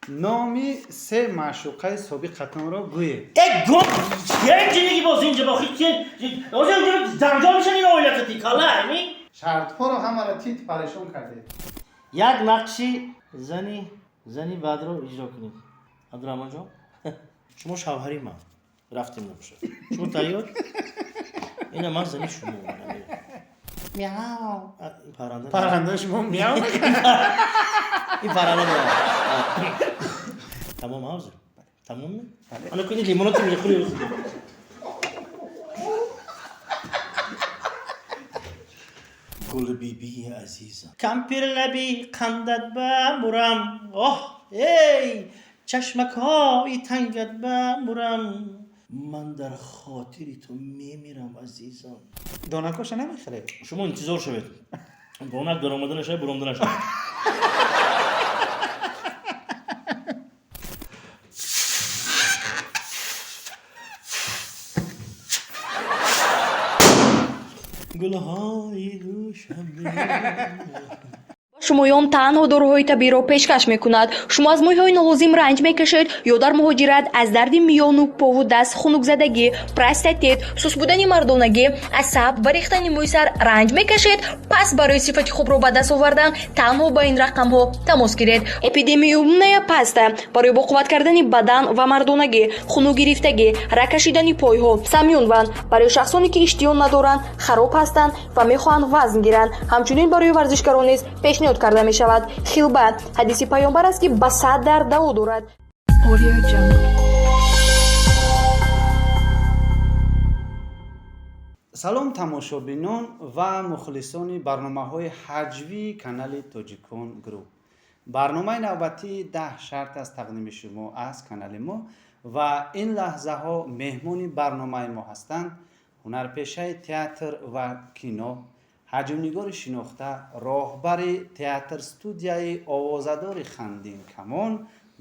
نامی سه معشوقه سابقتان را گویید. گم چیه اینجوری باز اینجا با خیلی آجا اینجا زنجا میشن این آیلت تیکاله همین شرط ها را همه را تیت پریشان کردید. یک نقشی زنی بعد رو اجرا کنید. عبدالرحمن جان شما شوهری من رفتیم نباشه شما تیار این من زنی شما میاو این پرنده شما میاو این پرنده تمام حاضر تمام انا کنید لیمونات میخوری گل بیبی عزیزم کمپیر لبی قندت بمورم اوه ای چشمک های تنگت بمورم من در خاطری تو میمیرم عزیزم. دانکاشو نمیخره. شما انتظار شوید دانک در آمده نشه برامده نشه. گلهای روشن шумоён танҳо дороҳои табиро пешкаш мекунад. Шумо аз моҳиҳои нолозим ранҷ мекашед ё дар муҳоҷират аз дарди миёну пову даст, хунукзадагӣ, простатит, сус будани мардонагӣ, асаб ва рехтани мӯи сар ранҷ мекашед? Пас барои сифати хубро ба даст овардан танҳо ба ин рақамҳо тамос гиред. Эпидемияя паста барои боқувват кардани бадан ва мардонагӣ, хунукгирифтагӣ, рак кашидани пойҳо, самюнван барои шахсоне ки иштиҳон надоранд, хароб ҳастанд ва мехоҳанд вазн гиранд. Ҳамчунин барои варзишгарон низ пешниҳод карда мешавад. Хилбат ҳадиси пайғамбар аст ки ба 100 даво дорад. салом тамошобинон ва мухлисони барномаҳои ҳаҷвии канали тоҷикон груп. барномаи навбатии 10 шарт аз тақдими шумо аз канали мо ва ин лаҳзаҳо меҳмони барномаи мо ҳастанд ҳунарпешаи театр ва кино, ҳаҷмнигори шинохта, роҳбари театр студияи овозадори хандин камон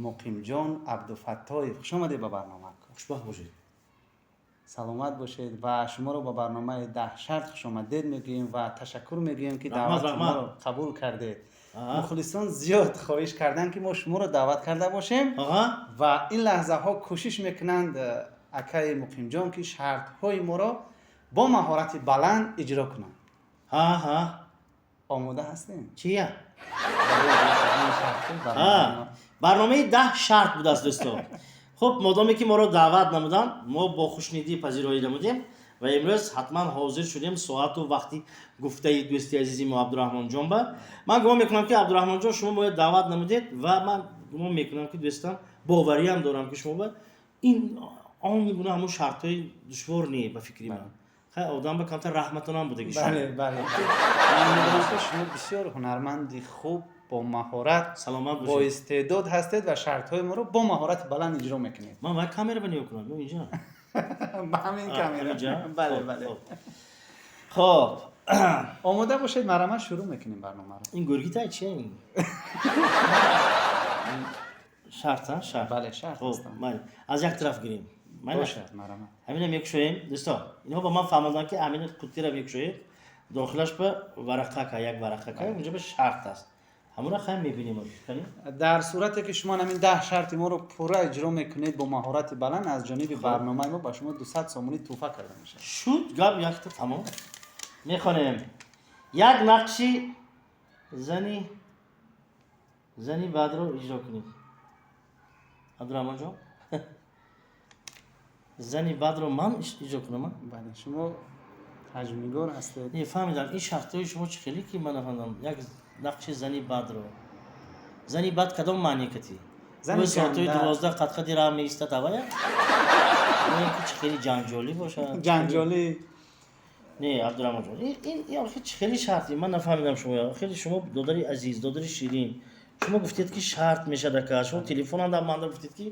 муқимҷон абдуфаттоев. хуш омадед ба барнома. хушбахт бошед. саломат бошед ва шуморо ба барномаи 10 шарт хушомадед мегӯем ва ташаккур мегӯем ки даъвати моро қабул кардед. мухлисон зиёд хоҳиш карданд ки мо шуморо даъват карда бошем ва ин лаҳзаҳо кӯшиш мекунанд акаи муқимҷон ки шартҳои моро бо маҳорати баланд иҷро кунанд. омода ҳастем? чия? барномаи 10 шарт будааст дӯстон. хуб модоме ки моро даъват намуданд мо бо хушнидӣ пазироӣ намудем ва имрӯз ҳатман ҳозир шудем соату вақти гуфтаи дӯсти азизи мо Абдурахмонҷон ба. Ман гумон мекунам ки Абдурахмонҷон шумо моро даъват намудед ва ман гумон мекунам ки дӯстам бовариам дорам ки шумо ба ин он гуна ҳамун шартҳои душвор не ба фикри ман. одам ба камтар раҳматонам будагӣ. бале бале. ман медонам ки шумо бисёр ҳунарманди хуб бо маҳорат, бо истеъдод ҳастед ва шартҳои моро бо маҳорати баланд иҷро мекунед. ман вай камера ба нигоҳ кунам инҷа. ба ҳамин камера. бале бале. хоб омода бошед, марамат шурӯъ мекунем барномаро. ин гургитай чия ин? шарт шарт. бале шарт ҳастам. майли аз як тараф гирем. бошад марамат. ҳамина мекушоем дӯстон. инҳо ба ман фаҳмонданд ки ҳамина қуттиро мекушоед дохилаш ба варақака як варақака унҷа ба шарт аст. ҳамуна хайм мебинем. дар сурате ки шумо ҳамин 10 шарти моро пурра иҷро мекунед бо маҳорати баланд, аз ҷониби барномаи мо ба шумо 200 сомонӣ туҳфа карда мешавад. шуд гап якта тамом. мехонем як нақши зани бадро иҷро кунед. Абдурахмонҷон зани бадро ман иҷро кунам. бале шумо ҳаҷмнигор ҳастед. не фаҳмидам ин шартҳои шумо чӣ хеле ки ман нафаҳмидам. як нақши зани бадро. зани бад кадом маъне кати? зани соатҳои 12 қад-қади раҳ меистад авая? чӣ хеле ҷанҷолӣ бошад. ҷанҷолӣ. не Абдурахмонҷон ин чӣ хеле шарти ман нафаҳмидам шумо. хеле шумо додари азиз, додари ширин. шумо гуфтед ки шарт мешад ака. шумо телефонанда манда гуфтед ки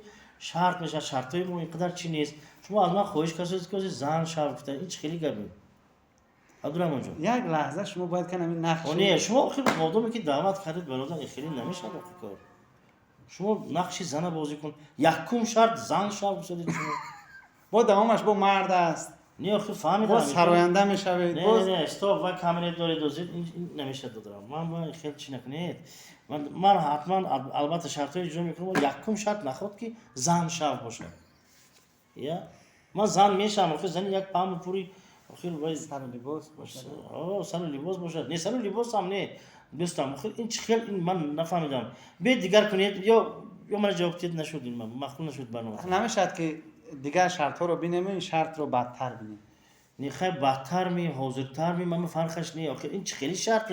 шарт мешад. шартҳои мо инқадар чӣ нест. шумо аз ман хоҳиш кардед ки ҳозир зан шав гуфта. ин чӣ хеле гапе? Абдурахмонҷон як лаҳза шумо бояд канам ин нақш. не шумо хеле модоме ки даъват кардед бародан хеле намешавад кор. шумо нақши зана бозӣ кун. якум шарт зан шав гуфтед шумо. бо давомаш бо мард аст. نه آخه فهمیدم باز سراینده میشوید نه باز نه استاپ و کامرا داره دوزید این نمیشه دادم من خیلی چی نکنید من حتما البته شرطای اجرا میکنم یکم شرط نخواد که زن شب باشه یا من زن میشم آخه زن یک پام پوری آخه وای سر لباس باشه سر لباس باشه نه سر لباس هم نه دوستم آخه این چه خیلی این من نفهمیدم به دیگر کنید یا من جواب دید نشدین من مخلوق نشد برنامه نمیشد که دیگر شرط ها رو بینیم این شرط رو بدتر بینیم نیخه بدتر می حاضرتر می من فرقش نی آخه این چه خیلی شرط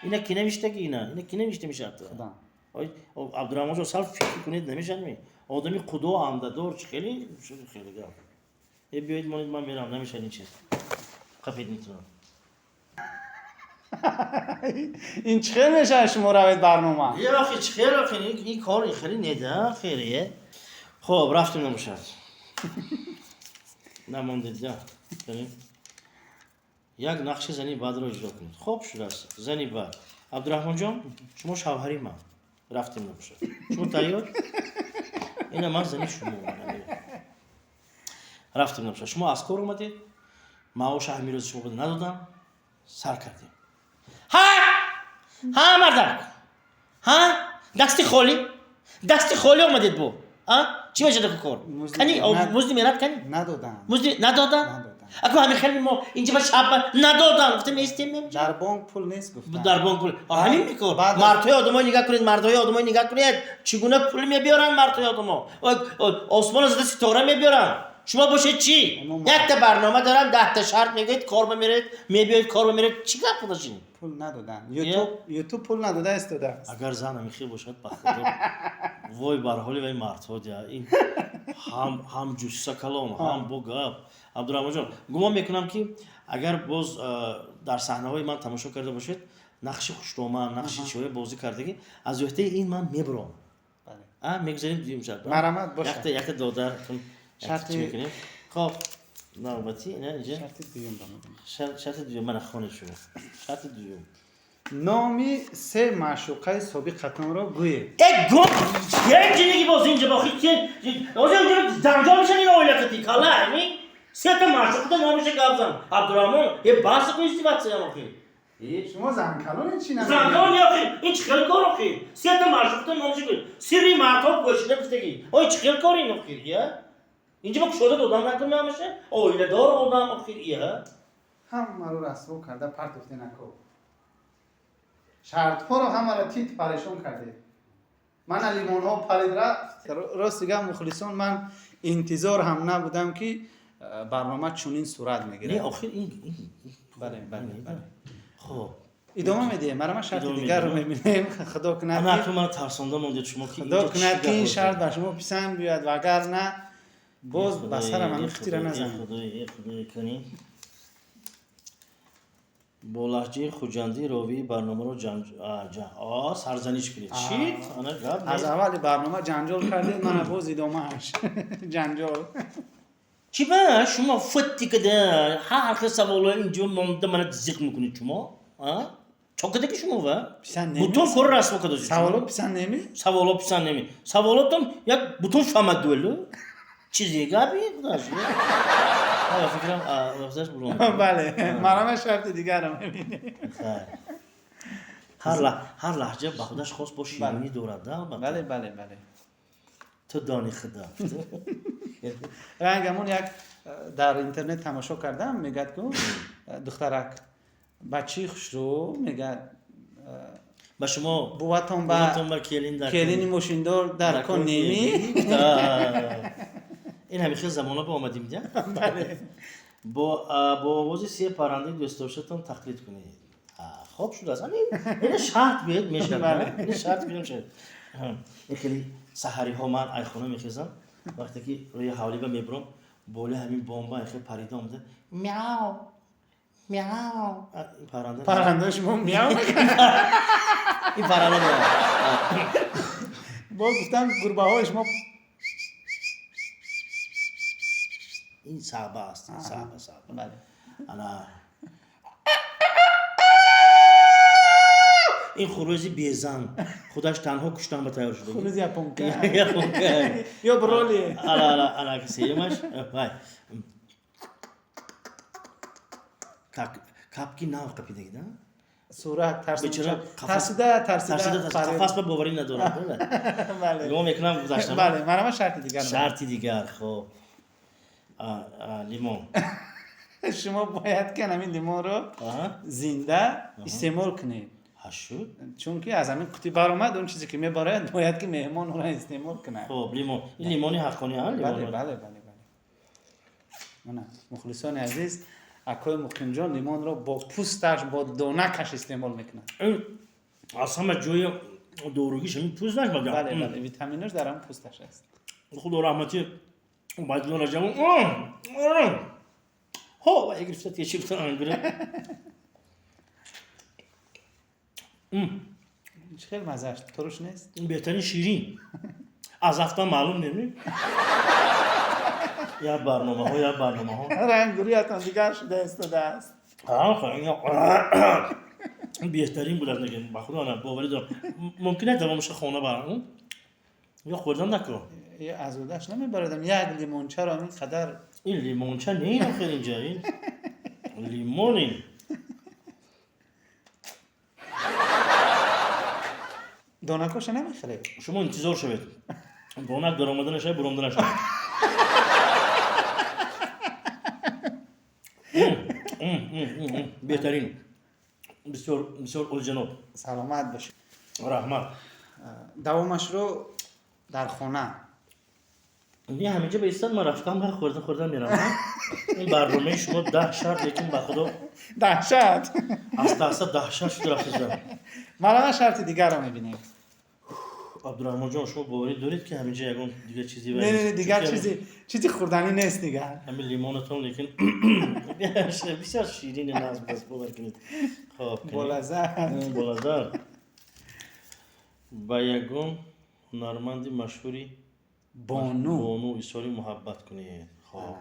اینا کی نمیشته که اینا کی نمیشته می شرط خدا آی عبدالرحمن جو سال فکر کنید نمیشن می آدمی خدا آمده دور چه خیلی گرم ای بیاید من میرم نمیشه این چیز خفید میتونم این چه میشه شما روید برنامه یه آخه چه خیلی آخه این کار خیلی نده خیلیه خب رفتیم نمیشد نماندید یا یک نقش زنی بعد رو اجرا کنید خوب شده است زنی بعد عبدالرحمن جان شما شوهری من رفتیم نمیشه شما تیار این من زنی شما رفتیم نمیشه شما از کار اومدید معاش همین روز شما بده ندادم سر کردیم ها مردم ها دستی خالی اومدید بو چی میشه دکو کار کنی مزدی میرد کنی ندادم مزدی ندادن اگه همین خیلی ما اینجا با شب ندادن گفتم استیم در بانک پول نیست گفتم در بانک پول همین میکن مردهای آدمای نگاه کنید مردهای آدمای نگاه کنید چگونه پول میبیارن مردهای آدما آسمان زده ستاره میبیارن شما باشید چی یک تا برنامه دارن 10 تا شرط میگید کار بمیرید میبیاید کار بمیرید چی گپ داشتین پول ندادن یوتیوب پول نداده استوده است اگر زن همیخی باشد بخدا وای بر حال وای مردها دیا این هم جوسه کلام هم با گپ عبدالرحمن جان گمان میکنم که اگر باز در صحنه های من تماشا کرده باشید نقش خوش‌طومن نقش چوی بازی کردگی از وقتی این من میبرم بله میگذاریم دیدیم شد مرحمت باشه یک دادر شرط میکنیم خب نوبتی نه اینجا شرط دیگه من خانه شده شرط دیگه نامی سه معشوقه سابقتان را گویید یک جنگی باز اینجا باخی که اینجا زنجا میشن این آیلکتی کالا همین سه تا معشوقه نامشه گفزن عبدالرحمن یه بحث کنیستی بچه هم آخی شما زنکلون چی نمیدید؟ زنکلون یا آخی این چه خیلی کار آخی سه تا معشوقه نامشه گوید سری مردها پوشیده بستگی آی چه خیلی کار این آخی اینجا با شده دادم نکنم نمیشه آیله دار آدم آخی هم رو رسمو کرده پرت افته نکو شرط ها رو همه را تیت پریشون کرده من لیمون ها پرید رفت راست دیگه مخلصان من انتظار هم نبودم که برنامه چونین صورت میگیره نه آخر این بله خب ادامه میدیم مرا شرط دیگر رو میبینیم خدا کند انا اکنون من ترسانده موندید شما که خدا کند که این شرط به شما پسند بیاد و اگر نه باز بسر من اختیره نزنید خدای کنیم با لحجه خوجندی راوی برنامه رو سرزنش کنید چی؟ از اول برنامه جنجال کردید من باز ادامهش جنجال چی با شما فتی کده هر سوال اینجا مانده من زیق میکنید شما چاکده که شما و بوتون کار رسم کده سوالا پسند نمی؟ سوالاتم یک بوتون فهمد دولو چیزی گابی خداش فکرم افزایش برام بله مرا شرط دیگر رو میبینی هر لحجه به خودش خاص با شیرینی دارد بله تو دانی خدا رنگمون یک در اینترنت تماشا کردم میگه که دخترک بچی خوش رو میگه با شما بواتون با کلین ماشیندار در کن نیمی این همیشه زمانه با آمدیم دیگه بله با آواز سی پرنده دوستاشتون تقلید کنید خوب شده است این شرط بیاد میشه این شرط بیاد میشه این خیلی سحری ها من ایخونه میخیزم وقتی که روی حوالی با میبرم بالا همین بامبا خیلی پریده آمده میاو این پرنده شما میاو این پرنده باز گفتم گربه های شما این صعبه است صعبه بله انا این خروزی بیزن خودش تنها کشتن به تیار شده خروزی اپونکه یا برالی انا کسی یمش وای капки нав қапидагида صورت بیچاره ترسیده قفس به باوری ندارد. بله نگاه میکنم گذاشتم. بله منم شرط دیگر شرطی دیگر. خب لیمون شما باید که همین لیمون رو زنده استعمال کنید شد چون که از همین قطعی برآمد اون چیزی که میباره باید که مهمان اون رو استعمال کنه. خب لیمون این لیمونی حقانی ها بله بله بله بله. مخلصان عزیز اکای مقیم جان لیمون رو با پوستش با دانکش استعمال میکنه. اصلا جوی دوروگیش همین پوست نشمده. بله بله ویتامینش در همون پوستش هست. خدا رحمتی اومد راجعمون ها و گرفت یه چیز تو انگره خیلی مزه است. ترش نیست؟ بهترین شیرین از هفته معلوم نمی یا برنامه ها رنگوریتان دیگر شده استاده است. بهترین بود از نگه بخدا نه باوری دارم ممکنه تمامش خونه برم یا خوردم نکنم یه ازودش نمیبردم یک لیمونچه رو همین قدر این لیمونچه نه آخر اینجا این لیمون این دانکاشو نمیخره. شما انتظار شوید دانک در آمدن شاید برامده نشد. بهترین بسیار الجناب سلامت باشید. رحمت دوامش رو در خونه نه همینجا به ایستان ما رفتم من خوردم میرم. این برنامه شما 10 شرط لیکن به خدا دهشت اصلا 10 شرط شد رفتم. ما شرط دیگر رو میبینیم. عبدالرحمن جان شما باوری دارید که همینجا یگان دیگه چیزی نه دیگر چیزی خوردنی نیست دیگر. همین لیمونتون لیکن بسیار شیرین ناز بس باور کنید. خب بولازار با یگان هنرمند مشهوری بانو ایساری محبت کنید. خب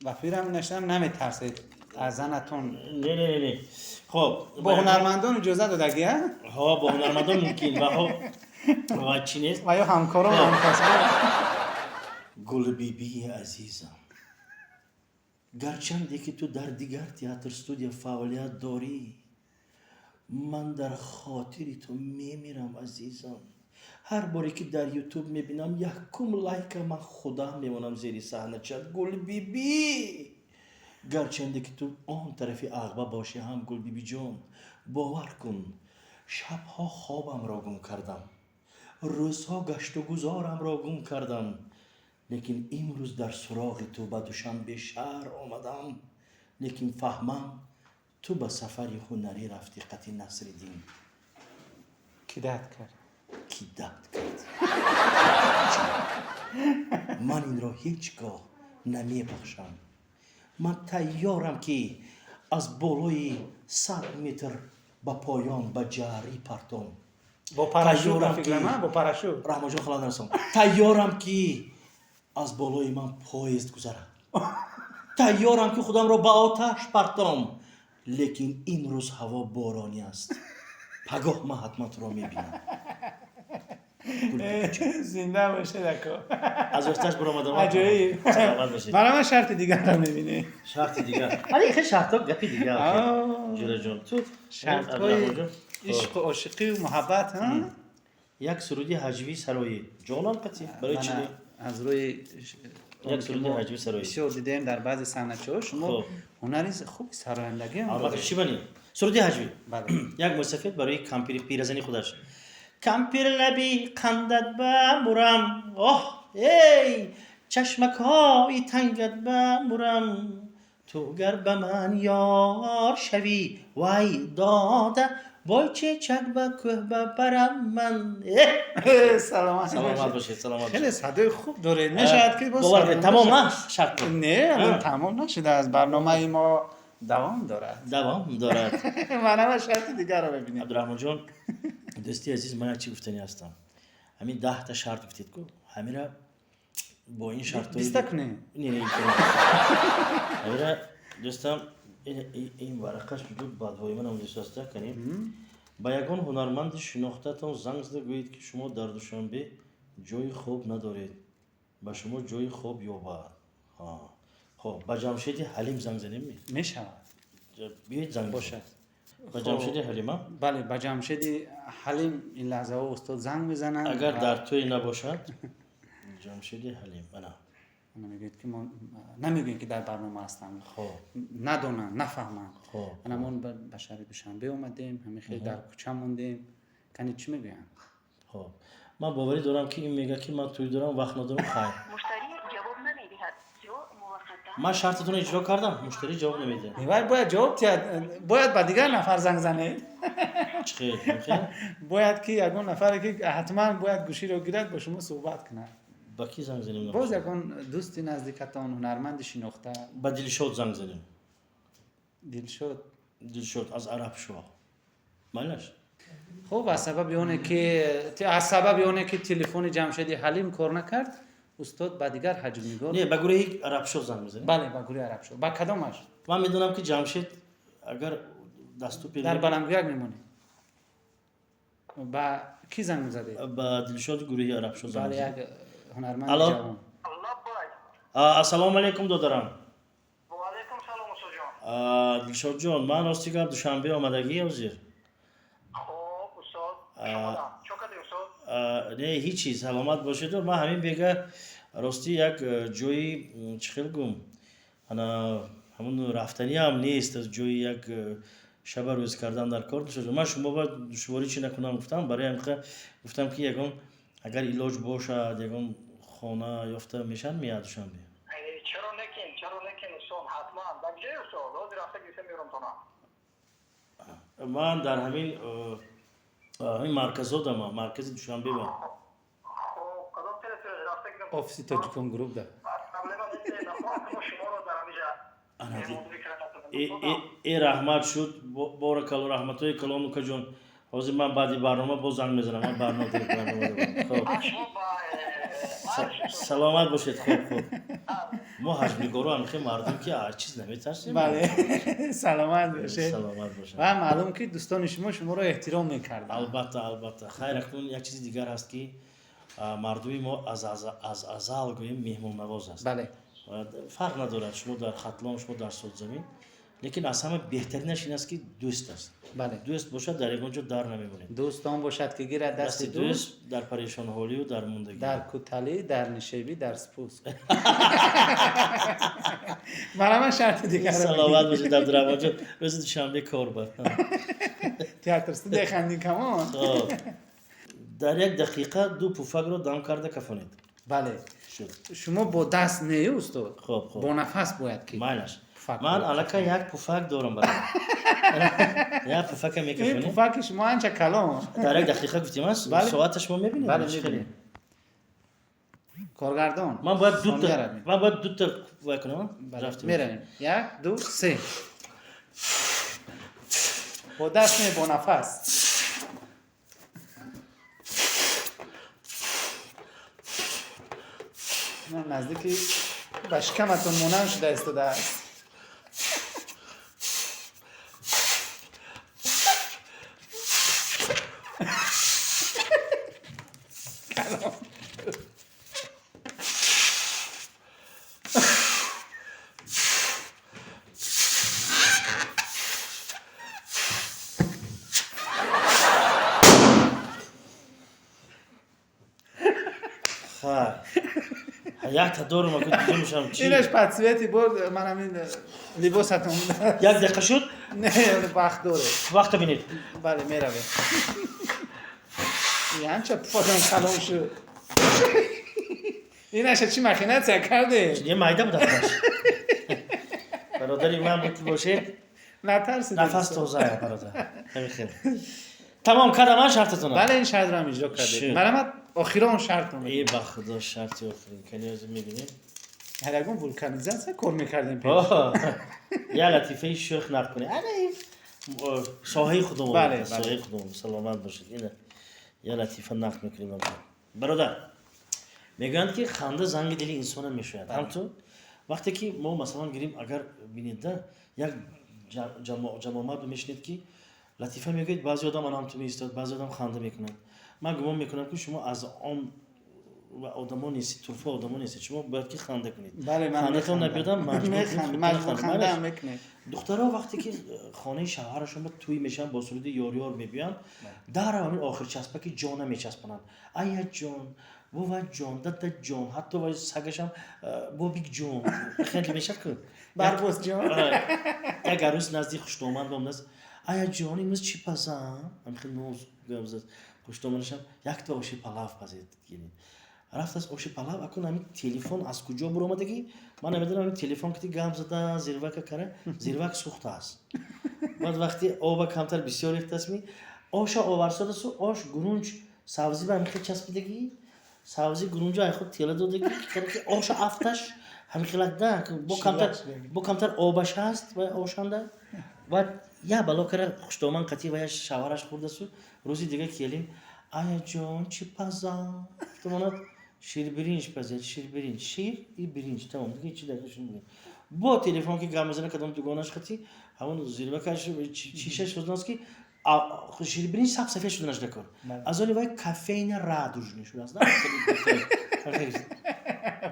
و فیرم نشتم نمیترسید از زنتون. نه خب با هنرمندان اجازه دادگی ها با هنرمندان ممکن و چی نیست و یا همکاران همکاسبان. گل بیبی عزیزم گرچنده که تو در دیگر تئاتر استودیو فعالیت داری من در خاطری تو میمیرم عزیزم. هر باری که در یوتیوب میبینم یکم لایک من خدا میمونم زیر صحنه چت گل بیبی. گرچنده که تو آن طرف عقبه باشی هم گل بیبی جان باور کن شبها خوابم را گم کردم روزها گشت و گذارم را گم کردم لیکن امروز در سراغ تو به دوشنبه شهر آمدم لیکن فهمم تو به سفر هنری رفتی قطعی نصرالدین. کی داد کرد؟ من این را هیچگاه نمی بخشم. من تیارم که از بالای 100 متر به پایان به جاری پرتم با پاراشوت فکر من با پاراشوت رحمان جان خلاص نرسم. تیارم که از بالای من پاییز گذره. تیارم که خودم را به آتش پرتم لیکن امروز هوا بارانی است. پگاه من حتما تو را میبینم. زنده باشه دکو از وقتش برآمدم عجایب. من شرط دیگر رو میبینی. شرط دیگر ولی خیلی شرطا گپی دیگر جوره جان تو شرط‌های عشق و عاشقی و محبت ها. یک سرودی هجوی سرایی جانم قطعی برای چی از روی یک سرودی هجوی سرایی بسیار دیدیم در بعضی صحنه‌ها شما هنری خوب سرایندگی هم البته چی بنی سرودی هجوی بله یک موسیقی برای کمپیر پیرزنی خودش کمپیر لبی قندت بمورم اوه ای چشمک های تنگت بمورم تو گر به من یار شوی وای داده وای چه چک به کوه ببرم من. سلامت باشید سلامت خیلی صدای خوب داره نشد که باور تمام نه شرط نه الان تمام نشده از برنامه ما دوام دارد منم شرط دیگر رو ببینیم. عبدالرحمن جان دوستی عزیز من چی گفتنی هستم همین 10 تا شرط گفتید کو همین را با این شرط 20 کنه نه همین را دوستم این ورقش بود بعدهای من هم دوست کنیم با یگان هنرمند شناخته‌تان زنگ زده گویید که شما در دوشنبه جای خوب ندارید با شما جای خوب یابد. خب با جمشید حلیم زنگ زنیم میشود بیایید زنگ باشد. با جمشید حلیمه. بله با جمشید حلیم این لحظه ها استاد زنگ میزنن. اگر در توی نباشد جمشید حلیم انا نمیگید که ما نمیگیم که در برنامه هستم. خب ندونن نفهمن. خب همون بشری دوشنبه اومدیم همین خیلی در کوچه موندیم. کنی چی میگن؟ خب من باوری دارم که این میگه که من توی دارم وقت ندارم. خیر مشتری جواب نمیدهد یا موقتا من شرطتون رو اجرا کردم، مشتری جواب نمیده. باید جواب تید. باید با دیگر نفر زنگ زنید. خیر خیر باید که یگون نفر که حتما باید گوشی رو گیرد با شما صحبت کنه. با کی زنگ زنیم؟ باز یگون دوستی نزدیکتان هنرمند شناخته با دلشاد زنگ زنیم. دلشد. دلشاد از عرب شو مالش خب از سبب اونه که تلفن جمشید حلیم کار نکرد استاد با دیگر حجم میگفت. نه با گروه عرب شو زنگ میزنیم. بله با گروه عرب شد. با کدامش؟ من میدونم که جمشید اگر دستو پیل در بلندگویک میمونه. با کی زنگ میزده؟ با دلشاد گروه عرب شو زنگ بله میزنیم. یک هنرمند الو. جوان. الله بای السلام علیکم دادرم. و علیکم سلام استاد جان. دلشاد جان من راستی که دوشنبه آمدگی اوزیر. خب استاد شما چه کردی استاد؟ نه هیچ چیز سلامت باشید. و من همین بگه راستی یک جایی چخیل گم انا همون رفتنی هم نیست از جایی یک شب روز کردن در کار داشته. من شما باید دشواری چی نکنم گفتم برای همین گفتم که یگان اگر علاج باشد یگان خانه یافته میشن میاد دوشنبه. چرا نکن استاد حتما بگه استاد روز رفته گیسه میرم تو من در همین مرکز ها دارم. مرکز دوشنبه با خب کدام طرف رفته گیرم آفیس تاجیکان گروپ ده. انا ای رحمت شد بارکالله رحمت های کلام که جان حاضر من بعدی برنامه باز زنگ میزنم. من برنامه دارم. خب سلامت باشید. خب ما حجمیگارو هم خیلی مردم که هر چیز نمیترسیم. بله سلامت باشید. سلامت باشید. و معلوم که دوستان شما رو احترام میکردن. البته خیر اکنون یک چیز دیگر هست که مردمی ما از ازل گوییم مهمون نواز است. بله فرق ندارد شما در خطلان شما در سودزمین لیکن از همه بهترینش این است که دوست است. بله دوست باشد در اونجا در نمیمونید. دوستان باشد که گیرد دست دوست در پریشان حالی و در موندگی در کوتالی در نشیبی در سپوس. من شرط دیگر سلامت باشید در درمانجا روز دوشنبه کار بر تئاتر استودیو خندین کمان. در یک دقیقه 2 پفک رو دم کرده کفانید. بله شد. شما با دست نه استاد. خب با نفس باید که مالش پفک من رو. الان یک پفک دارم برای یک پفک این میکفونی پفک شما انچه کلام. در یک دقیقه گفتیم است. بله. ساعت شما میبینید. بله میبینیم. کارگردان من باید ثانیه دو تا وای کنم. رفتیم میریم 1 2 3 با دست نه با نفس. من نزدیکی به شکمتون مونم شده استاده است. یک تا دور ما که دیگه میشم چی؟ اینش پتسویتی برد من همین لباستون یک دقیقه شد؟ نه وقت داره. وقت بینید. بله میروه. یعنی چه پفاکم کلام شد. اینش چی مخینه چه کرده؟ یه مایده بود افتاش برادری من بود باشه نترسید. نفس توزه برادر. خیلی خیلی تمام کردم من شرطتونم. بله این شرط رو هم اجرا کرده. شد. مرمت آخیرا اون شرط رو ای بخدا شرط آخرین کنی از میبینیم. هر اگون ولکانیزاسیون کار میکردیم پیش. یه لطیفه شوخ نکنی. آره این ساحه خودمون. بله ساحه خودمون سلامت باشید. اینه یه لطیفه نقل میکنیم. برادر میگن که خنده زنگ دل انسان میشوید. هم تو وقتی که ما مثلا گیریم اگر بینید یک جماعت میشنید که لطیفه میگید بعضی آدم هم تو میستاد بعضی آدم خنده میکنند. من گمان میکنم که شما از آن و آدما نیست، طرفه آدما نیست. شما باید که خنده کنید. بله من خنده‌تون نبیادم مجبور خنده هم میکنه. دخترها وقتی که خانه شوهرشون با توی میشن با سرود یار میبیان در همین آخر چسبک جان میچسبونن. آیا جان بابا جان داد جان حتی وای سگش هم بابیک جان خیلی میشه که بربوس جان یک عروس نزدیک خوشتومند بام نست آیا جان امروز چی پزم من خیلی نوز گرزد خوشتومندشم یک تا آشی پلاو پزید یعنی رفت از آشی پلاو اکن همین تلفن از کجا برو آمدگی من نمیدونم همین تلفن که گام زده زیروک کره زیروک سوخته است بعد وقتی آب کمتر بسیار ریخته می آش آورساده سو آش گرونج سبزی به همین چسبیدگی سبزی گرونج ای خود تیله دادگی که آش افتش همین خلق ده با کمتر آبش هست و آشنده و یا بالا کره خوشتومن قطعی و یا شوهرش خورده سو روزی دیگه کلیم آیا جان چی پزم تو منات شیر برنج پزید شیر برنج شیر ای برنج تمام دیگه چی درکشون میگه با تلفن که گام میزنه کدام دوگانش خطی همون زیربکش چیشه شدناست که شیر برنج سب سفید شدنش نکن از اون وای کافئین را دوش نشون است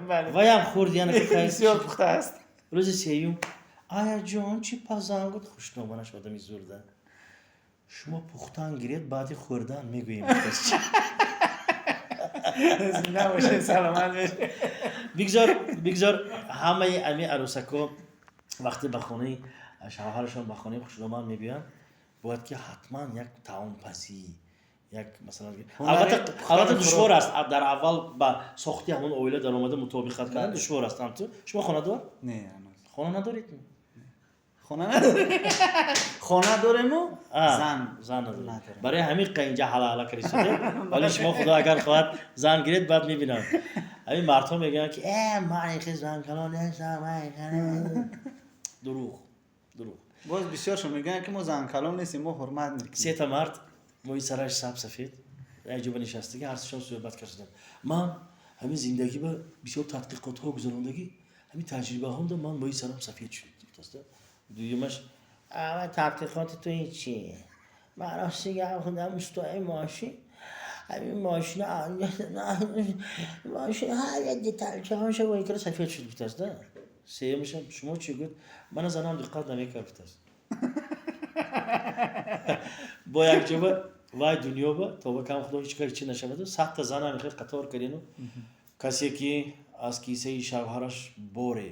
بله وای هم خورد یعنی بسیار پخته است روز سیوم آیا جان چی پزم گفت خوشتومنش آدمی زورده شما پختن گیرید بعد خوردن میگوییم زنده باشه سلامت باشه بگذار همه امی عروسکا وقتی به خونه شوهرشون به خونه خوشتومند میبیان باید که حتما یک طعام پزی یک مثلا البته دشوار است در اول با ساختی همون اویله در اومده مطابقت کردن دشوار است. تو شما خانه دار؟ نه خانه ندارید؟ خانه نداره خانه داریم و زن نداره برای همین قینجه حلاله کردی شده ولی شما خدا اگر خواهد زن گیرید بعد میبینم همین مردها میگن که من خیلی زن کلان نیستم دروغ باز بسیارشون میگن که ما زن کلان نیستیم ما حرمت میکنیم 3 تا مرد موی سرش سب سفید عجوبه نشستگی هر سشون صحبت کردم من همین زندگی با بسیار تحقیقات ها گذراندگی همین تجربه هم دارم من موی سرم سفید شد دویمش تحقیقات تو این چیه؟ من راستی گرم خودم مستوی ماشین همین ماشین هر یک دیتالچه همشه با این کار سفید شد بیت است نه؟ سیمشم شما چی گفت؟ من زنم دقت نمیکرد بیت است با یک جواب وای دنیا با تا با کم خدا هیچ کاری چی نشده 100 تا زن هم خیلی قطار کردین کسی که از کیسه شوهرش باره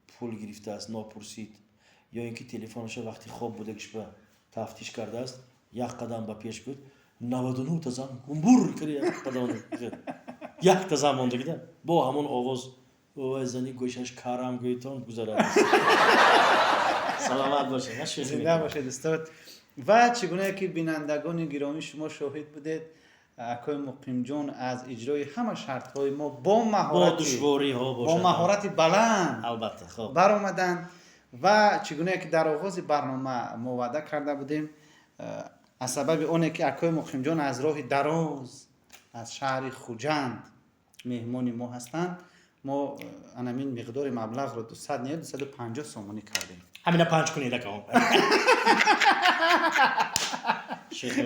پول گرفته است ناپرسید یا اینکه تلفنش وقتی خواب بودگش به تفتیش کرده است یک قدم به پیش بود 99 تا زن گنبور کرد یک قدم یک تا زن مونده گیده با همون آواز او زنی گوشش کارم گویتون گذارد سلامت باشه زنده باشه دوستات و چگونه که بینندگان گرامی شما شاهد بودید اکای مقیم جان از اجرای همه شرط های ما با مهارت دشواری ها با مهارت بلند البته خب بر آمدن و چگونه که در آغاز برنامه ما وعده کرده بودیم از سبب اونه که اکای مقیم جان از راه دراز از شهر خوجند مهمانی ما هستند ما انمین مقدار مبلغ رو 250 سومانی کردیم همینا 5 کنید اکام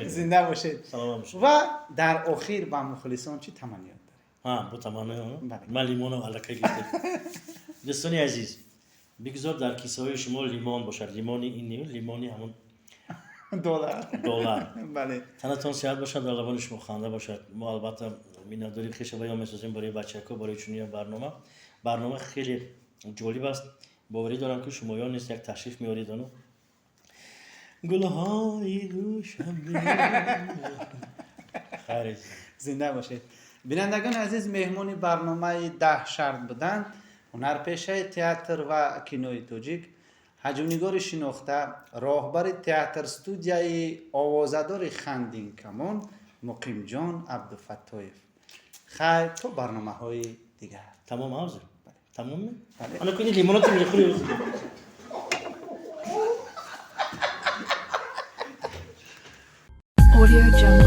زنده باشید سلام باشید و در آخر با مخلصان چی تمنیات دارید؟ با تمنیات من لیمون و علکه گرفتم دوستان عزیز بگذار در کیسه های شما لیمون باشد لیمونی این لیمونی همون دلار بله تنتون صحت باشد در لبان شما خنده باشد ما البته مینداریم خیش بیان میسازیم برای بچه‌ها برای چونی برنامه خیلی جالب است باوری دارم که شما یاد نیست یک تشریف میارید اونو گلهای روشن خیلی زنده باشید بینندگان عزیز مهمون برنامه 10 شرط بودند هنرپیشه تئاتر و کینوی توجیک هجونیگار شناخته راهبر تئاتر استودیوی آوازه‌دار خندین کمان مقیم جان عبدالفتاح خیر تو برنامه های دیگر تمام حاضر تمام انا کنی لیمونات میخوری Audio Jungle.